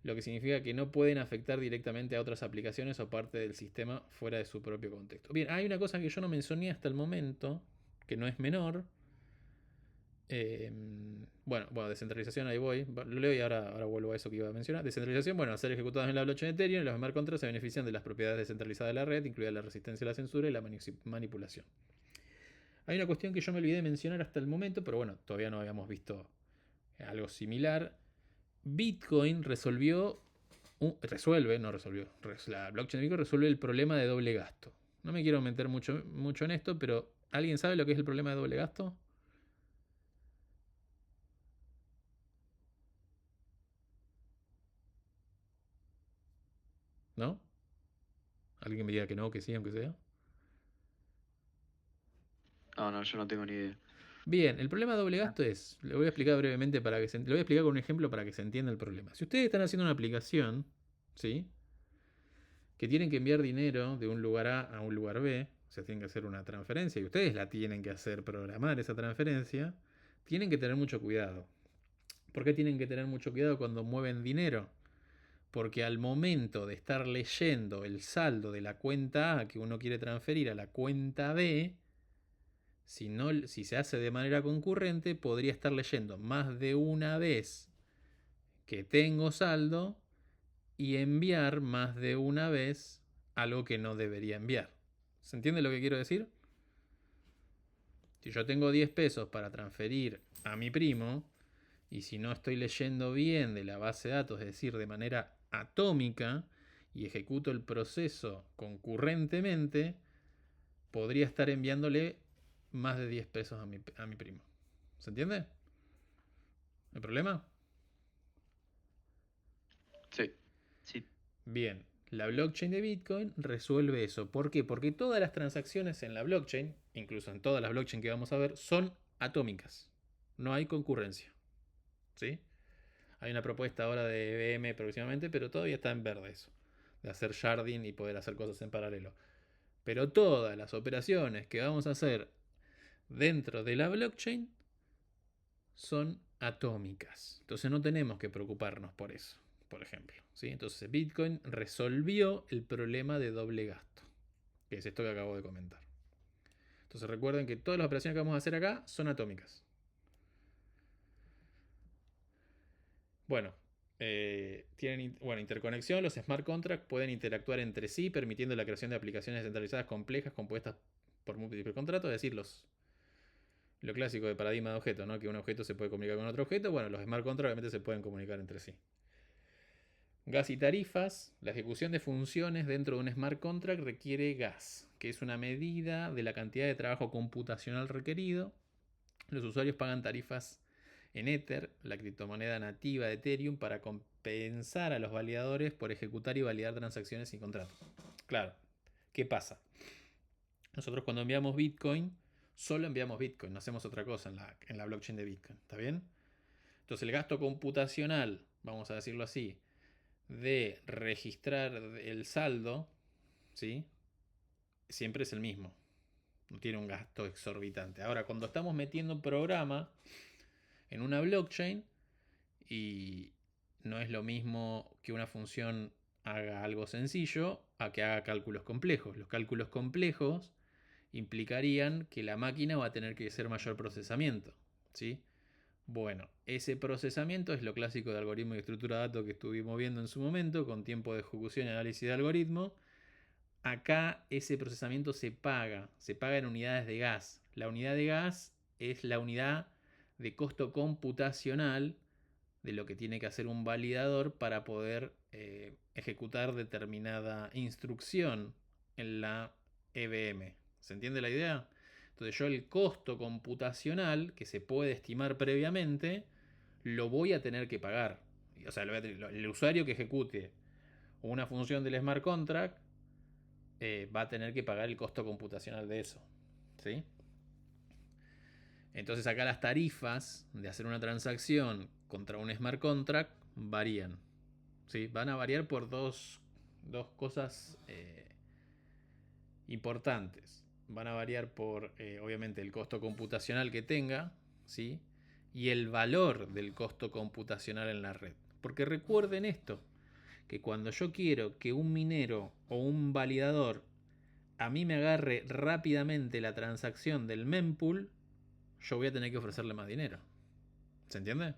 lo que significa que no pueden afectar directamente a otras aplicaciones o parte del sistema fuera de su propio contexto. Bien, hay una cosa que yo no mencioné hasta el momento, que no es menor. Bueno, descentralización, ahí voy. Lo leo y ahora vuelvo a eso que iba a mencionar. Descentralización, bueno, al ser ejecutados en la blockchain de Ethereum, los smart contracts se benefician de las propiedades descentralizadas de la red, incluida la resistencia a la censura y la manipulación. Hay una cuestión que yo me olvidé de mencionar hasta el momento, pero bueno, todavía no habíamos visto algo similar. Bitcoin la blockchain de Bitcoin resuelve el problema de doble gasto. No me quiero meter mucho en esto, pero ¿alguien sabe lo que es el problema de doble gasto? ¿No? ¿Alguien me diga que no, que sí, aunque sea? No, yo no tengo ni idea. Bien, el problema de doble gasto es, lo voy a explicar brevemente lo voy a explicar con un ejemplo para que se entienda el problema. Si ustedes están haciendo una aplicación, ¿sí? Que tienen que enviar dinero de un lugar A a un lugar B, sea, tienen que hacer una transferencia y ustedes la tienen que hacer, programar esa transferencia, tienen que tener mucho cuidado. ¿Por qué tienen que tener mucho cuidado cuando mueven dinero? Porque al momento de estar leyendo el saldo de la cuenta A que uno quiere transferir a la cuenta B, si se hace de manera concurrente, podría estar leyendo más de una vez que tengo saldo y enviar más de una vez algo que no debería enviar. ¿Se entiende lo que quiero decir? Si yo tengo 10 pesos para transferir a mi primo, y si no estoy leyendo bien de la base de datos, es decir, de manera atómica, y ejecuto el proceso concurrentemente, podría estar enviándole más de 10 pesos a mi primo. ¿Se entiende? ¿El problema? Sí. Sí. Bien, la blockchain de Bitcoin resuelve eso. ¿Por qué? Porque todas las transacciones en la blockchain, incluso en todas las blockchains que vamos a ver, son atómicas. No hay concurrencia. ¿Sí? Hay una propuesta ahora de IBM próximamente, pero todavía está en verde eso. De hacer sharding y poder hacer cosas en paralelo. Pero todas las operaciones que vamos a hacer dentro de la blockchain son atómicas. Entonces no tenemos que preocuparnos por eso, por ejemplo. ¿Sí? Entonces Bitcoin resolvió el problema de doble gasto, que es esto que acabo de comentar. Entonces recuerden que todas las operaciones que vamos a hacer acá son atómicas. Bueno, tienen interconexión. Los smart contracts pueden interactuar entre sí, permitiendo la creación de aplicaciones descentralizadas complejas compuestas por múltiples contratos, es decir, lo clásico de paradigma de objeto, ¿no? Que un objeto se puede comunicar con otro objeto. Bueno, los smart contracts obviamente se pueden comunicar entre sí. Gas y tarifas. La ejecución de funciones dentro de un smart contract requiere gas, que es una medida de la cantidad de trabajo computacional requerido. Los usuarios pagan tarifas en Ether, la criptomoneda nativa de Ethereum, para compensar a los validadores por ejecutar y validar transacciones y contratos. Claro, ¿qué pasa? Nosotros cuando enviamos Bitcoin, solo enviamos Bitcoin, no hacemos otra cosa en la blockchain de Bitcoin, ¿está bien? Entonces el gasto computacional, vamos a decirlo así, de registrar el saldo, ¿sí? Siempre es el mismo. No tiene un gasto exorbitante. Ahora, cuando estamos metiendo un programa en una blockchain y no es lo mismo que una función haga algo sencillo a que haga cálculos complejos. Los cálculos complejos implicarían que la máquina va a tener que hacer mayor procesamiento, ¿sí? Bueno, ese procesamiento es lo clásico de algoritmo y estructura de datos que estuvimos viendo en su momento, con tiempo de ejecución y análisis de algoritmo. Acá ese procesamiento se paga en unidades de gas. La unidad de gas es la unidad de costo computacional de lo que tiene que hacer un validador para poder ejecutar determinada instrucción en la EVM. ¿Se entiende la idea? Entonces yo el costo computacional que se puede estimar previamente lo voy a tener que pagar. O sea, el usuario que ejecute una función del smart contract va a tener que pagar el costo computacional de eso. ¿Sí? Entonces acá las tarifas de hacer una transacción contra un smart contract varían. ¿Sí? Van a variar por dos cosas importantes. Van a variar por, obviamente, el costo computacional que tenga, ¿sí? Y el valor del costo computacional en la red. Porque recuerden esto, que cuando yo quiero que un minero o un validador a mí me agarre rápidamente la transacción del mempool, yo voy a tener que ofrecerle más dinero. ¿Se entiende?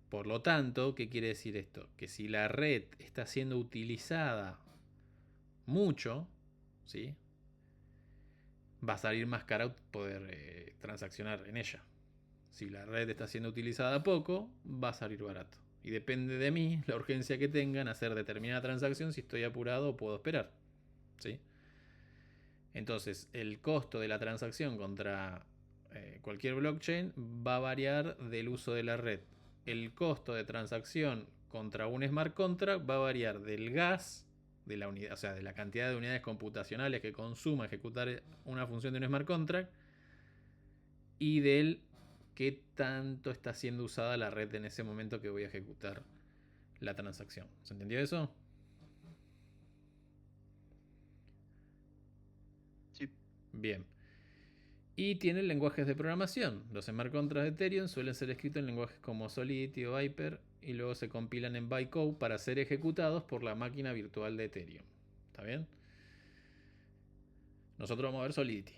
Por lo tanto, ¿qué quiere decir esto? Que si la red está siendo utilizada mucho, ¿sí? Va a salir más caro poder transaccionar en ella. Si la red está siendo utilizada poco, va a salir barato. Y depende de mí, la urgencia que tengan, hacer determinada transacción, si estoy apurado o puedo esperar. ¿Sí? Entonces, el costo de la transacción contra cualquier blockchain va a variar del uso de la red. El costo de transacción contra un smart contract va a variar del gas, de la unidad, o sea, de la cantidad de unidades computacionales que consuma ejecutar una función de un smart contract, y del qué tanto está siendo usada la red en ese momento que voy a ejecutar la transacción. ¿Se entendió eso? Bien. Y tienen lenguajes de programación. Los smart contracts de Ethereum suelen ser escritos en lenguajes como Solidity o Viper y luego se compilan en bytecode para ser ejecutados por la máquina virtual de Ethereum. ¿Está bien? Nosotros vamos a ver Solidity.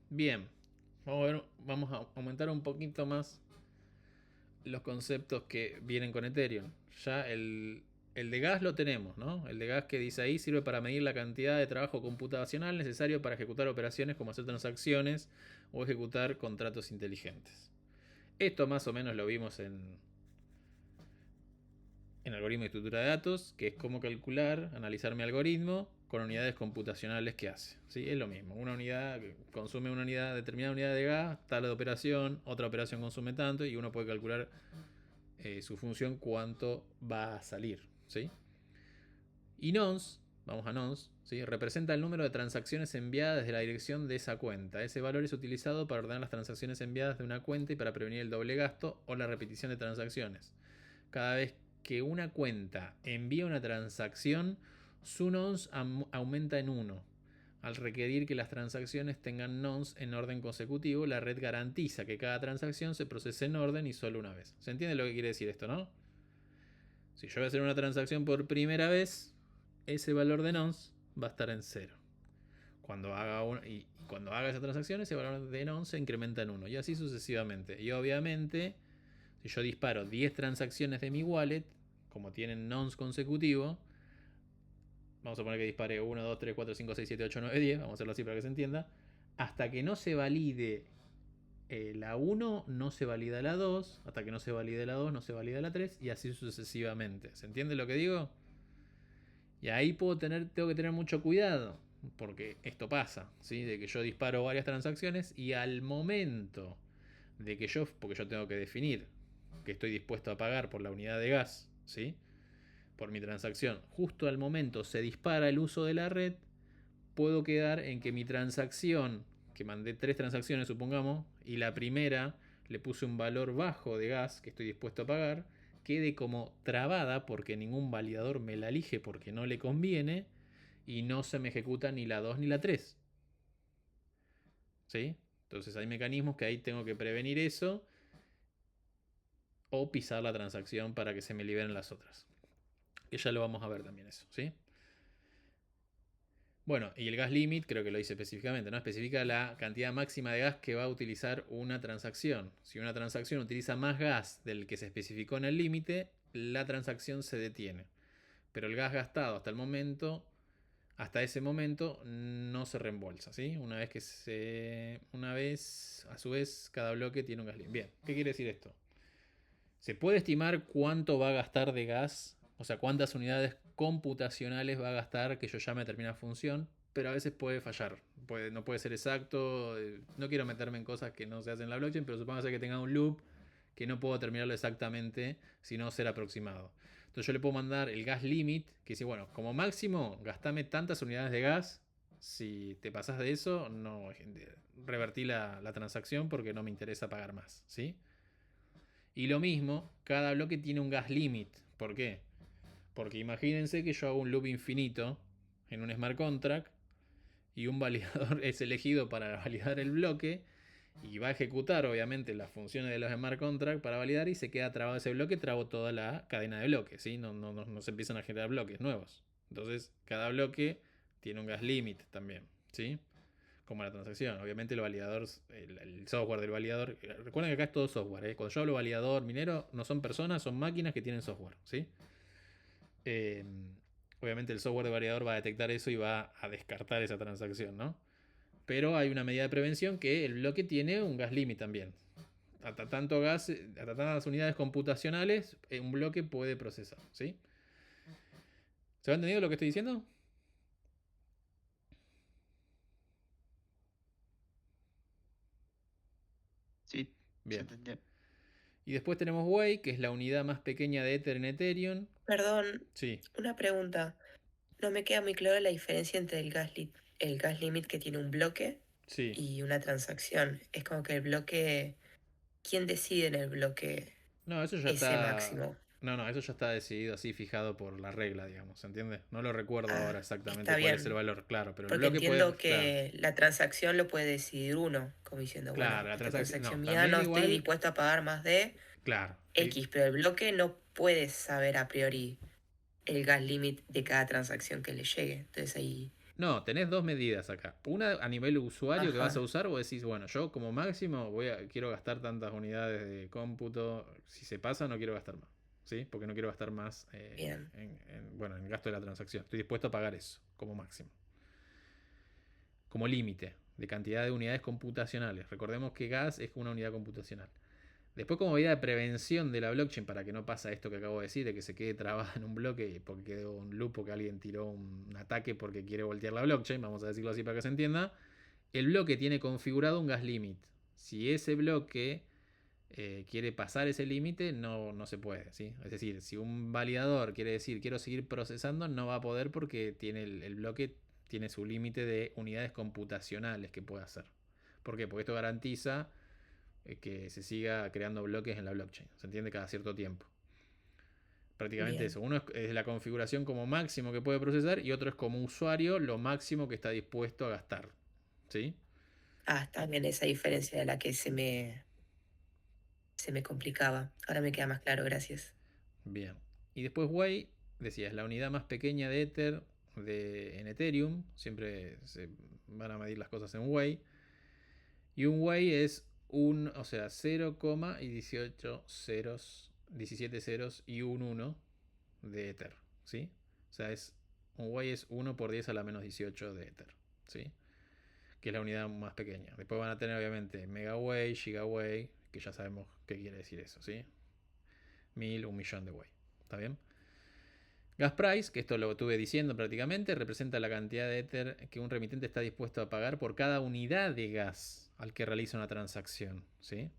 Bien. Vamos a aumentar un poquito más los conceptos que vienen con Ethereum. Ya el de gas lo tenemos, ¿no? El de gas que dice ahí sirve para medir la cantidad de trabajo computacional necesario para ejecutar operaciones como hacer transacciones o ejecutar contratos inteligentes. Esto más o menos lo vimos en algoritmo de estructura de datos, que es cómo calcular, analizar mi algoritmo con unidades computacionales que hace. ¿Sí? Es lo mismo. Una unidad consume una unidad, determinada unidad de gas, tal de operación, otra operación consume tanto y uno puede calcular su función cuánto va a salir. ¿Sí? Y nonce, vamos a nonce, ¿sí? Representa el número de transacciones enviadas desde la dirección de esa cuenta. Ese valor es utilizado para ordenar las transacciones enviadas de una cuenta y para prevenir el doble gasto o la repetición de transacciones. Cada vez que una cuenta envía una transacción, su nonce aumenta en 1. Al requerir que las transacciones tengan nonce en orden consecutivo, la red garantiza que cada transacción se procese en orden y solo una vez. ¿Se entiende lo que quiere decir esto, no? Si yo voy a hacer una transacción por primera vez, ese valor de nonce va a estar en 0. Cuando haga esa transacción, ese valor de nonce se incrementa en 1. Y así sucesivamente. Y obviamente, si yo disparo 10 transacciones de mi wallet, como tienen nonce consecutivo, vamos a poner que dispare 1, 2, 3, 4, 5, 6, 7, 8, 9, 10, vamos a hacerlo así para que se entienda, hasta que no se valide la 1, no se valida la 2, hasta que no se valide la 2, no se valida la 3, y así sucesivamente. ¿Se entiende lo que digo? Y ahí tengo que tener mucho cuidado, porque esto pasa, ¿sí? De que yo disparo varias transacciones y al momento de que porque yo tengo que definir que estoy dispuesto a pagar por la unidad de gas, ¿sí? Por mi transacción, justo al momento se dispara el uso de la red, puedo quedar en que mi transacción, que mandé 3 transacciones supongamos, y la primera le puse un valor bajo de gas que estoy dispuesto a pagar, quede como trabada porque ningún validador me la elige porque no le conviene y no se me ejecuta ni la 2 ni la 3. ¿Sí? Entonces hay mecanismos que ahí tengo que prevenir eso o pisar la transacción para que se me liberen las otras. Que ya lo vamos a ver también eso, ¿sí? Bueno, y el gas limit, creo que lo dice específicamente, ¿no? Especifica la cantidad máxima de gas que va a utilizar una transacción. Si una transacción utiliza más gas del que se especificó en el límite, la transacción se detiene. Pero el gas gastado hasta ese momento, no se reembolsa, ¿sí? Una vez, a su vez, cada bloque tiene un gas limit. Bien, ¿qué quiere decir esto? ¿Se puede estimar cuánto va a gastar de gas? O sea, cuántas unidades computacionales va a gastar que yo llame a determinada función, pero a veces puede fallar. No puede ser exacto. No quiero meterme en cosas que no se hacen en la blockchain, pero supóngase que tenga un loop que no puedo terminarlo exactamente, sino ser aproximado. Entonces yo le puedo mandar el gas limit, que dice, bueno, como máximo, gastame tantas unidades de gas. Si te pasas de eso, no revertí la transacción porque no me interesa pagar más, ¿sí? Y lo mismo, cada bloque tiene un gas limit. ¿Por qué? Porque imagínense que yo hago un loop infinito en un smart contract y un validador es elegido para validar el bloque y va a ejecutar obviamente las funciones de los smart contract para validar y se queda trabado ese bloque, trabo toda la cadena de bloques, ¿sí? No se empiezan a generar bloques nuevos. Entonces cada bloque tiene un gas limit también, ¿sí? Como la transacción. Obviamente el validador, el software del validador. Recuerden que acá es todo software. Cuando yo hablo validador minero, no son personas, son máquinas que tienen software. ¿Sí? Eh, obviamente el software de validador va a detectar eso y va a descartar esa transacción, ¿no? Pero hay una medida de prevención que el bloque tiene un gas limit también. Hasta tantas unidades computacionales, un bloque puede procesar. ¿Sí? ¿Se ha entendido lo que estoy diciendo? Sí, se Bien. entendió. Y después tenemos Wei, que es la unidad más pequeña de Ether en Ethereum. Perdón, Sí, una pregunta. No me queda muy clara la diferencia entre el gas limit que tiene un bloque sí. y una transacción. Es como que el bloque, ¿quién decide en el bloque No, eso ya ese está. máximo? No, eso ya está decidido así, fijado por la regla, digamos, ¿se entiende? No lo recuerdo ahora Ah, exactamente está cuál es el bien. valor, claro, pero el Porque bloque puede, entiendo claro, que la transacción lo puede decidir uno, como diciendo, bueno, claro, la esta transacción, no, transacción mía también no estoy igual, dispuesto a pagar más de claro, X, pero el bloque no puede saber a priori el gas limit de cada transacción que le llegue. Entonces ahí, no, tenés dos medidas acá. Una a nivel usuario que vas a ajá, usar, vos decís, bueno, yo como máximo quiero gastar tantas unidades de cómputo, si se pasa no quiero gastar más, ¿sí? Porque no quiero gastar más bien, bueno, en gasto de la transacción. Estoy dispuesto a pagar eso como máximo. Como límite de cantidad de unidades computacionales. Recordemos que gas es una unidad computacional. Después, como medida de prevención de la blockchain, para que no pasa esto que acabo de decir, de que se quede trabada en un bloque porque quedó un loop, porque alguien tiró un ataque porque quiere voltear la blockchain, vamos a decirlo así para que se entienda, el bloque tiene configurado un gas limit. Si ese bloque quiere pasar ese límite, no se puede. ¿Sí? Es decir, si un validador quiere decir quiero seguir procesando, no va a poder porque tiene el bloque tiene su límite de unidades computacionales que puede hacer. ¿Por qué? Porque esto garantiza que se siga creando bloques en la blockchain. Se entiende cada cierto tiempo. Prácticamente bien. eso. Uno es la configuración como máximo que puede procesar y otro es como usuario lo máximo que está dispuesto a gastar. ¿Sí? Ah, está bien esa diferencia de la que se me complicaba. Ahora me queda más claro, gracias. Bien. Y después Wei, decía, es la unidad más pequeña de Ether en Ethereum. Siempre se van a medir las cosas en Wei. Y un Wei es o sea, 0, y 18 ceros, 17 ceros y un 1 de Ether. ¿Sí? O sea, un Wei es 1 por 10 a la menos 18 de Ether. ¿Sí? Que es la unidad más pequeña. Después van a tener obviamente Megawei, Gigawei, que ya sabemos qué quiere decir eso, ¿sí? 1000, 1.000.000 de Wei. ¿Está bien? Gas price, que esto lo estuve diciendo prácticamente, representa la cantidad de Ether que un remitente está dispuesto a pagar por cada unidad de gas al que realiza una transacción, ¿sí?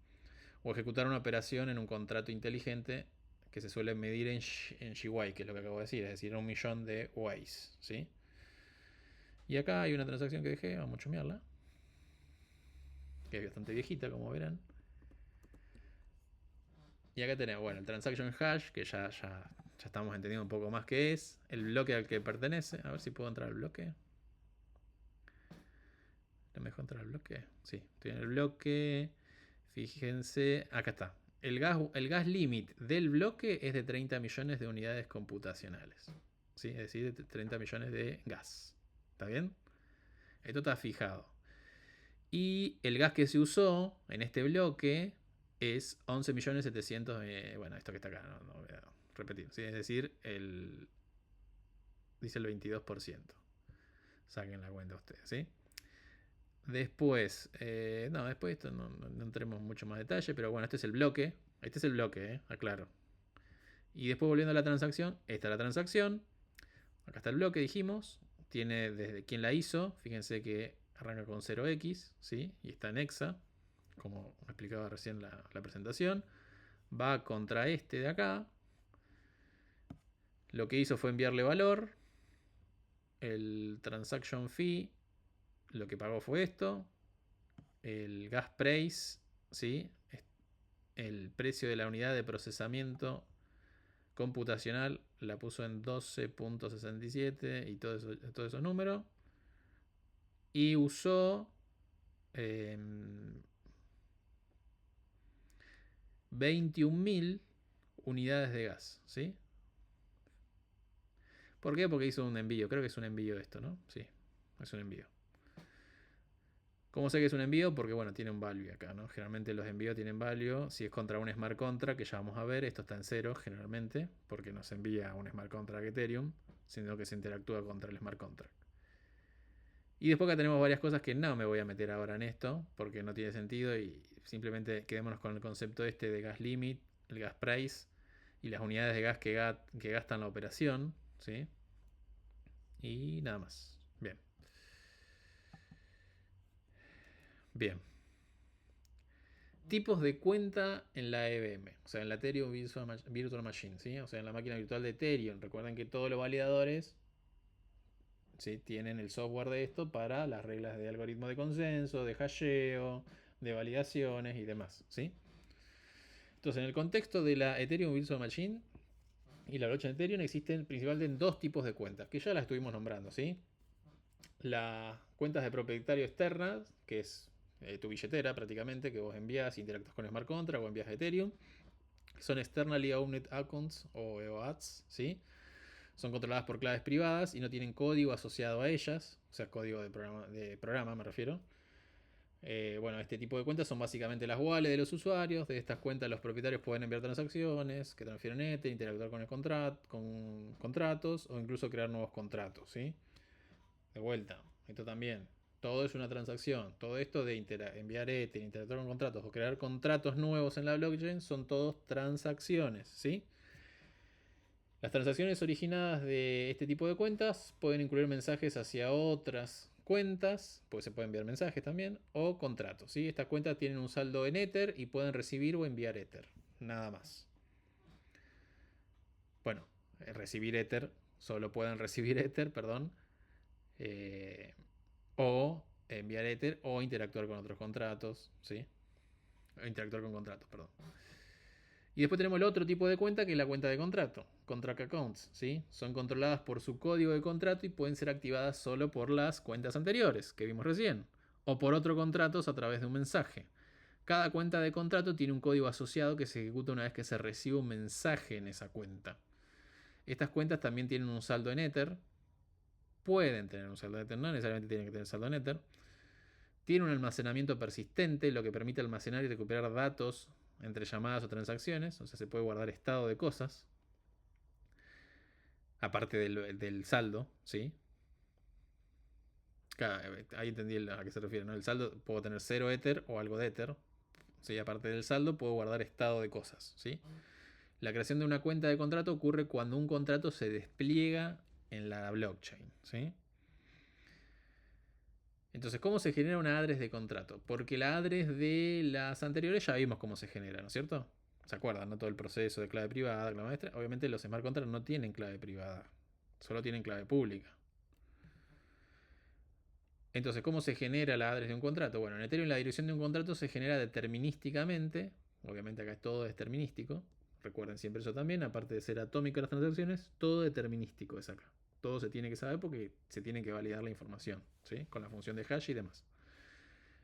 O ejecutar una operación en un contrato inteligente que se suele medir en Shiwai, que es lo que acabo de decir, es decir, 1.000.000 de Weis, ¿sí? Y acá hay una transacción que dejé, vamos a chumearla, que es bastante viejita, como verán. Y acá tenemos, bueno, el transaction hash, que ya estamos entendiendo un poco más qué es. El bloque al que pertenece. A ver si puedo entrar al bloque. ¿No me dejo entrar al bloque? Sí, estoy en el bloque. Fíjense, acá está. El gas limit del bloque es de 30 millones de unidades computacionales. ¿Sí? Es decir, de 30 millones de gas. ¿Está bien? Esto está fijado. Y el gas que se usó en este bloque es 11.700.000. Bueno, esto que está acá, no voy a repetir. ¿Sí? Es decir, dice el 22%. Saquen la cuenta ustedes, ¿sí? Después, después esto no entremos mucho más detalle, pero bueno, este es el bloque. Este es el bloque, aclaro. Y después volviendo a la transacción, esta es la transacción. Acá está el bloque, dijimos. Tiene desde quién la hizo. Fíjense que arranca con 0x, ¿sí? Y está en hexa, como explicaba recién la presentación. Va contra este de acá. Lo que hizo fue enviarle valor. El transaction fee, lo que pagó fue esto. El gas price, ¿sí? El precio de la unidad de procesamiento computacional la puso en 12.67 y todos esos números. Y usó 21.000 unidades de gas, ¿sí? ¿Por qué? Porque hizo un envío. Creo que es un envío esto, ¿no? Sí, es un envío. ¿Cómo sé que es un envío? Porque, bueno, tiene un value acá, ¿no? Generalmente los envíos tienen value. Si es contra un smart contract, que ya vamos a ver, esto está en 0 generalmente, porque no se envía un smart contract Ethereum, sino que se interactúa contra el smart contract. Y después acá tenemos varias cosas que no me voy a meter ahora en esto, porque no tiene sentido y simplemente quedémonos con el concepto este de gas limit, el gas price y las unidades de gas que gastan la operación, ¿sí? Y nada más. Bien. Bien. Tipos de cuenta en la EVM, o sea, en la Ethereum Virtual Machine, ¿sí? O sea, en la máquina virtual de Ethereum. Recuerden que todos los validadores, ¿sí?, tienen el software de esto para las reglas de algoritmo de consenso, de hasheo, de validaciones y demás, ¿sí? Entonces, en el contexto de la Ethereum Virtual Machine, y la blockchain de Ethereum existen principalmente dos tipos de cuentas, que ya las estuvimos nombrando, ¿sí? Las cuentas de propietario externas, que es tu billetera prácticamente, que vos envías, interactúas con Smart Contract o envías a Ethereum, que son Externally Owned Accounts o EOADs, ¿sí? Son controladas por claves privadas y no tienen código asociado a ellas, o sea, código de programa me refiero. Bueno, este tipo de cuentas son básicamente las wallets de los usuarios. De estas cuentas los propietarios pueden enviar transacciones que transfieren Ether, interactuar con con contratos o incluso crear nuevos contratos, ¿sí? De vuelta, esto también. Todo es una transacción. Todo esto de enviar Ether, interactuar con contratos o crear contratos nuevos en la blockchain son todos transacciones, ¿sí? Las transacciones originadas de este tipo de cuentas pueden incluir mensajes hacia otras cuentas, pues se pueden enviar mensajes también, o contratos, ¿sí? Estas cuentas tienen un saldo en Ether y pueden recibir o enviar Ether, nada más. Bueno, recibir Ether, solo pueden recibir Ether, perdón, o enviar Ether o interactuar con otros contratos, ¿sí? O interactuar con contratos, perdón. Y después tenemos el otro tipo de cuenta que es la cuenta de contrato, contract accounts, ¿sí? Son controladas por su código de contrato y pueden ser activadas solo por las cuentas anteriores que vimos recién, o por otros contratos a través de un mensaje. Cada cuenta de contrato tiene un código asociado que se ejecuta una vez que se recibe un mensaje en esa cuenta. Estas cuentas también tienen un saldo en Ether. Pueden tener un saldo en Ether, no necesariamente tienen que tener saldo en Ether. Tiene un almacenamiento persistente, lo que permite almacenar y recuperar datos entre llamadas o transacciones. O sea, se puede guardar estado de cosas. Aparte del saldo, ¿sí? Ahí entendí a qué se refiere, ¿no? El saldo, puedo tener 0 Ether o algo de Ether. ¿Sí? Aparte del saldo, puedo guardar estado de cosas, ¿sí? La creación de una cuenta de contrato ocurre cuando un contrato se despliega en la blockchain, ¿sí? Entonces, ¿cómo se genera una address de contrato? Porque la address de las anteriores ya vimos cómo se genera, ¿no es cierto? ¿Se acuerdan? ¿No? Todo el proceso de clave privada, clave maestra. Obviamente los smart contracts no tienen clave privada, solo tienen clave pública. Entonces, ¿cómo se genera la address de un contrato? Bueno, en Ethereum la dirección de un contrato se genera determinísticamente. Obviamente acá es todo determinístico. Recuerden siempre eso también, aparte de ser atómico las transacciones, todo determinístico es acá. Todo se tiene que saber porque se tiene que validar la información, ¿sí? Con la función de hash y demás.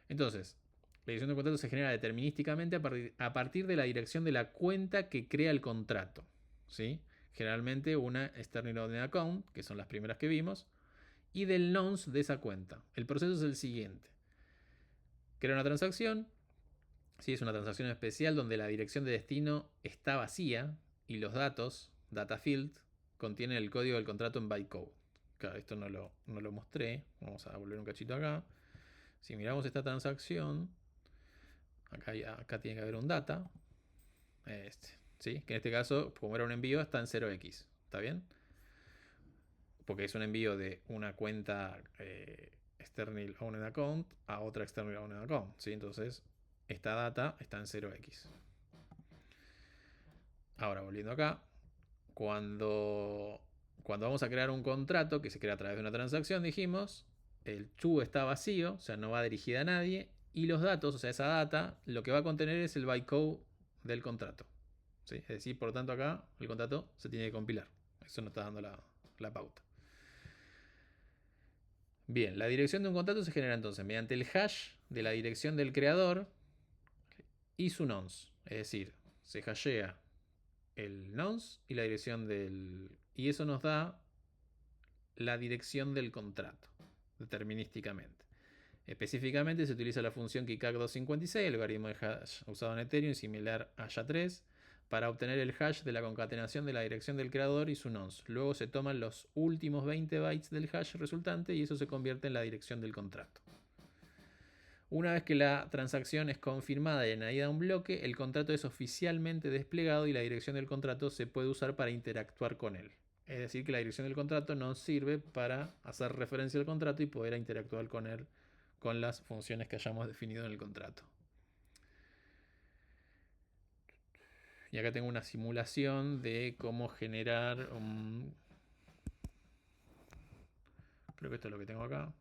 Entonces, la dirección de un contrato se genera determinísticamente a partir de la dirección de la cuenta que crea el contrato, ¿sí? Generalmente una external owned account, que son las primeras que vimos, y del nonce de esa cuenta. El proceso es el siguiente. Crea una transacción. Sí, es una transacción especial donde la dirección de destino está vacía y los datos, data field, contienen el código del contrato en bytecode. Claro, esto no lo mostré. Vamos a volver un cachito acá. Si miramos esta transacción, acá tiene que haber un data. ¿Sí? Que en este caso, como era un envío, está en 0x. ¿Está bien? Porque es un envío de una cuenta external owned account a otra external owned account, ¿sí? Entonces, esta data está en 0x. Ahora, volviendo acá, cuando vamos a crear un contrato que se crea a través de una transacción, dijimos, el to está vacío, o sea, no va dirigida a nadie, y los datos, o sea, esa data, lo que va a contener es el bytecode del contrato, ¿sí? Es decir, por lo tanto acá el contrato se tiene que compilar. Eso nos está dando la pauta. Bien, la dirección de un contrato se genera entonces mediante el hash de la dirección del creador y su nonce. Es decir, se hashea el nonce y la dirección del... Y eso nos da la dirección del contrato, determinísticamente. Específicamente se utiliza la función KICAC256, el algoritmo de hash usado en Ethereum, similar a SHA-3, para obtener el hash de la concatenación de la dirección del creador y su nonce. Luego se toman los últimos 20 bytes del hash resultante y eso se convierte en la dirección del contrato. Una vez que la transacción es confirmada y añadida a un bloque, el contrato es oficialmente desplegado y la dirección del contrato se puede usar para interactuar con él. Es decir, que la dirección del contrato nos sirve para hacer referencia al contrato y poder interactuar con él con las funciones que hayamos definido en el contrato. Y acá tengo una simulación de cómo generar un... Creo que esto es lo que tengo acá.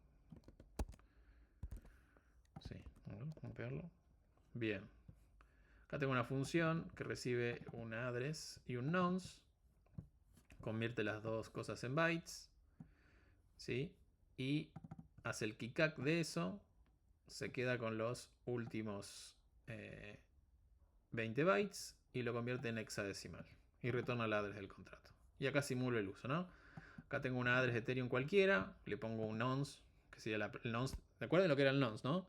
Sí, vamos a pegarlo. Bien. Acá tengo una función que recibe un address y un nonce. convierte las dos cosas en bytes, ¿sí? Y hace el kickack de eso, se queda con los últimos 20 bytes y lo convierte en hexadecimal y retorna el address del contrato. Y acá simulo el uso, ¿no? Acá tengo una address de Ethereum cualquiera, le pongo un nonce, que sería el nonce. ¿Recuerden lo que era el nonce, no?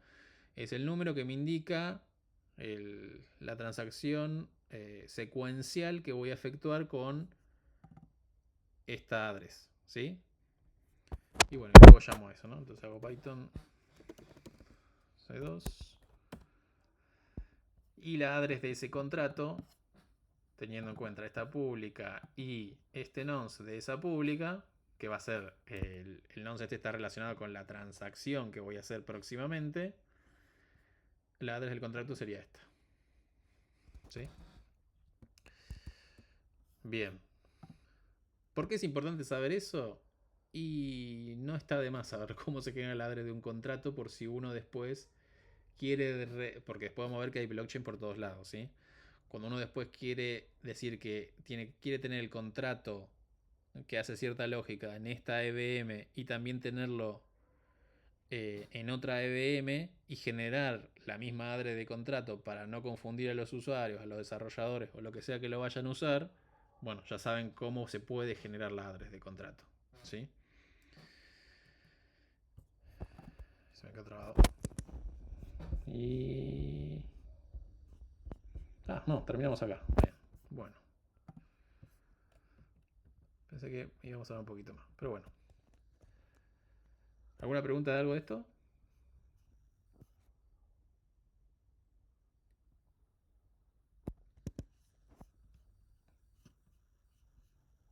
Es el número que me indica la transacción secuencial que voy a efectuar con esta address, ¿sí? Y bueno, luego llamo a eso, ¿no? Entonces hago Python C2 y la address de ese contrato, teniendo en cuenta esta pública y este nonce de esa pública, que va a ser el nonce este está relacionado con la transacción que voy a hacer próximamente, la address del contrato sería esta, ¿sí? Bien. ¿Por qué es importante saber eso? Y no está de más saber cómo se genera el address de un contrato por si uno después quiere... porque después vamos a ver que hay blockchain por todos lados, ¿sí? Cuando uno después quiere decir que quiere tener el contrato que hace cierta lógica en esta EVM y también tenerlo en otra EVM y generar la misma address de contrato para no confundir a los usuarios, a los desarrolladores o lo que sea que lo vayan a usar, bueno, ya saben cómo se puede generar la address de contrato, ¿sí? Se me quedó trabado. Y... no, terminamos acá. Bien, bueno. Pensé que íbamos a hablar un poquito más, pero bueno. ¿Alguna pregunta de algo de esto?